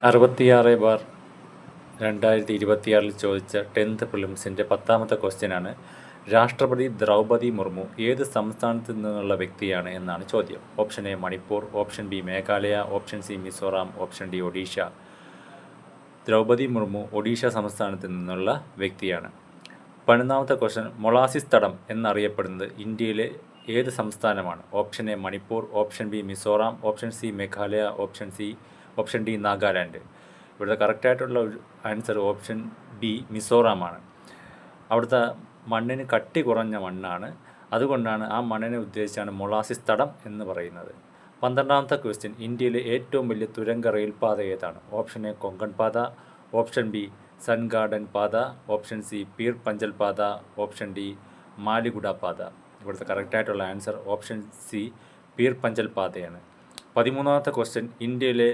66/2026 ചോദിച്ച 10th പ്രിലിംസിൻ്റെ 10ാമത്തെ ക്വസ്റ്റ്യനാണ്. രാഷ്ട്രപതി ദ്രൗപദി മുർമു ഏത് സംസ്ഥാനത്ത് നിന്നുള്ള വ്യക്തിയാണ് എന്നാണ് ചോദ്യം. Option A Manipur, option B Meghalaya, option C Mizoram, option D Odisha. Droupadi Murmu Odisha സംസ്ഥാനത്ത് നിന്നുള്ള വ്യക്തിയാണ്. 11ാമത്തെ ക്വസ്റ്റ്യൻ, മൊളാസിസ് തടം എന്നറിയപ്പെടുന്നത് ഇന്ത്യയിലെ ഏത് സംസ്ഥാനമാണ്? Option A Manipur, option B Mizoram, option C Meghalaya, option D Nagaland. ഇവിടുത്തെ കറക്റ്റായിട്ടുള്ള ആൻസർ ഓപ്ഷൻ ബി മിസോറാമാണ്. അവിടുത്തെ മണ്ണിന് കട്ടി കുറഞ്ഞ മണ്ണാണ്, അതുകൊണ്ടാണ് ആ മണ്ണിനെ ഉദ്ദേശിച്ചാണ് മൊളാസിസ് തടം എന്ന് പറയുന്നത്. 12ാമത്തെ ക്വസ്റ്റ്യൻ, ഇന്ത്യയിലെ ഏറ്റവും വലിയ തുരങ്ക റെയിൽപാത ഏതാണ്? ഓപ്ഷൻ എ കൊങ്കൺ പാത, ഓപ്ഷൻ ബി സൺ ഗാർഡൻ പാത, ഓപ്ഷൻ സി പീർ പഞ്ചൽ പാത, ഓപ്ഷൻ ഡി മാലിഗുഡ പാത. ഇവിടുത്തെ കറക്റ്റായിട്ടുള്ള answer option C Pir Panjal പാതയാണ്. 13ാമത്തെ ക്വസ്റ്റ്യൻ, ഇന്ത്യയിലെ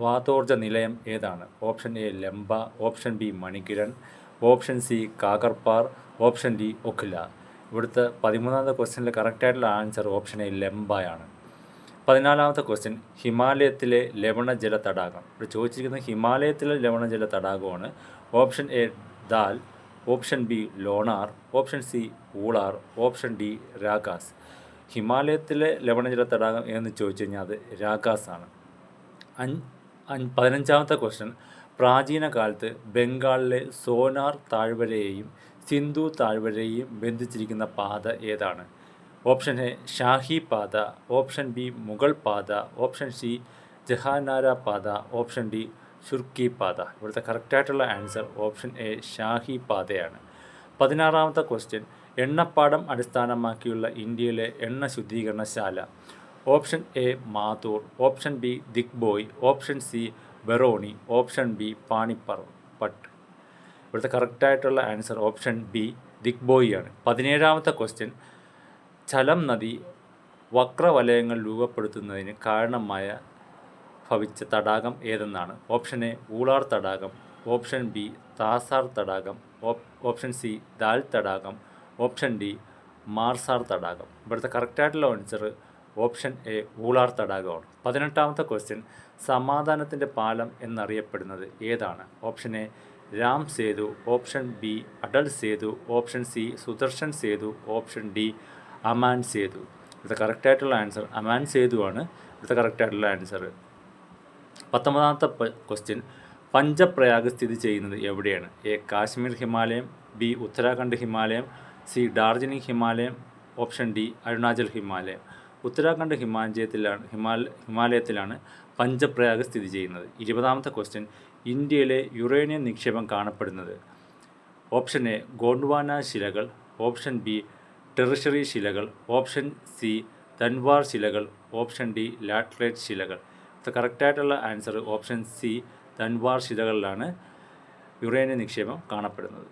വാതോർജ നിലയം ഏതാണ്? Option A Lamba, option B Manikaran, option C Kakrapar, option D Okhla. ഇവിടുത്തെ 13ാമത്തെ ക്വസ്റ്റ്യനിലെ കറക്റ്റായിട്ടുള്ള ആൻസർ ഓപ്ഷൻ എ ലംബയാണ്. 14ാമത്തെ ക്വസ്റ്റ്യൻ, ഹിമാലയത്തിലെ ലവണജല തടാകം. ഇവിടെ ചോദിച്ചിരിക്കുന്നത് ഹിമാലയത്തിലെ ലവണജല തടാകമാണ്. Option A Dal, option B Lonar, option C Wular, option D രാഗാസ്. ഹിമാലയത്തിലെ ലവണജല തടാകം എന്ന് ചോദിച്ചു കഴിഞ്ഞാൽ അത് രാഗാസ് ആണ്. 15ാമത്തെ ക്വസ്റ്റ്യൻ, പ്രാചീന കാലത്ത് ബംഗാളിലെ സോനാർ താഴ്വരയെയും സിന്ധു താഴ്വരയെയും ബന്ധിച്ചിരിക്കുന്ന പാത ഏതാണ്? ഓപ്ഷൻ എ ഷാഹി പാത, ഓപ്ഷൻ ബി മുഗൾ പാത, ഓപ്ഷൻ സി ജഹാനാര പാത, ഓപ്ഷൻ ഡി ഷുർക്കി പാത. ഇവിടുത്തെ കറക്റ്റായിട്ടുള്ള ആൻസർ ഓപ്ഷൻ എ ഷാഹി പാതയാണ്. 16ാമത്തെ ക്വസ്റ്റ്യൻ, എണ്ണപ്പാടം അടിസ്ഥാനമാക്കിയുള്ള ഇന്ത്യയിലെ എണ്ണ ശുദ്ധീകരണശാല. Option A Mathur, option B Digboi, option C Barauni, option B Panipat. ഇവിടുത്തെ കറക്റ്റായിട്ടുള്ള ആൻസർ ഓപ്ഷൻ ബി ദിഗ്ബോയ് ആണ്. 17ാമത്തെ ക്വസ്റ്റ്യൻ, ഝലം നദി വക്രവലയങ്ങൾ രൂപപ്പെടുത്തുന്നതിന് കാരണമായ ഭവിച്ച തടാകം ഏതെന്നാണ്? ഓപ്ഷൻ എ ഊളാർ തടാകം, ഓപ്ഷൻ ബി താസാർ തടാകം, ഓപ്ഷൻ സി ദാൽ തടാകം, ഓപ്ഷൻ ഡി മാർസാർ തടാകം. ഇവിടുത്തെ കറക്റ്റായിട്ടുള്ള ആൻസർ ഓപ്ഷൻ എ ഊളാർ തടാകമാണ്. 18ാമത്തെ ക്വസ്റ്റ്യൻ, സമാധാനത്തിൻ്റെ പാലം എന്നറിയപ്പെടുന്നത് ഏതാണ്? Option A Ram Setu, option B Atal Setu, option C Sudarshan Setu, option D Aman Setu. ഇവിടുത്തെ കറക്റ്റായിട്ടുള്ള ആൻസർ അമാൻ സേതു ആണ്. ഇവിടുത്തെ കറക്റ്റായിട്ടുള്ള ആൻസർ. 19ാമത്തെ ക്വസ്റ്റ്യൻ, പഞ്ചപ്രയാഗ് സ്ഥിതി ചെയ്യുന്നത് എവിടെയാണ്? A Kashmir Himalaya, B Uttarakhand Himalaya, C Darjeeling Himalaya, option D Arunachal Himalaya. Uttarakhand ഹിമാലയത്തിലാണ് പഞ്ചപ്രയാഗ് സ്ഥിതി ചെയ്യുന്നത്. 20ാമത്തെ ക്വസ്റ്റ്യൻ, ഇന്ത്യയിലെ യുറേനിയം നിക്ഷേപം കാണപ്പെടുന്നത്? ഓപ്ഷൻ എ ഗോണ്ട്വാന ശിലകൾ, ഓപ്ഷൻ ബി ടെറിഷറി ശിലകൾ, ഓപ്ഷൻ സി ധൻവാർ ശിലകൾ, ഓപ്ഷൻ ഡി ലാറ്ററൈറ്റ് ശിലകൾ. കറക്റ്റായിട്ടുള്ള ആൻസർ ഓപ്ഷൻ സി ധൻവാർ ശിലകളിലാണ് യുറേനിയം നിക്ഷേപം കാണപ്പെടുന്നത്.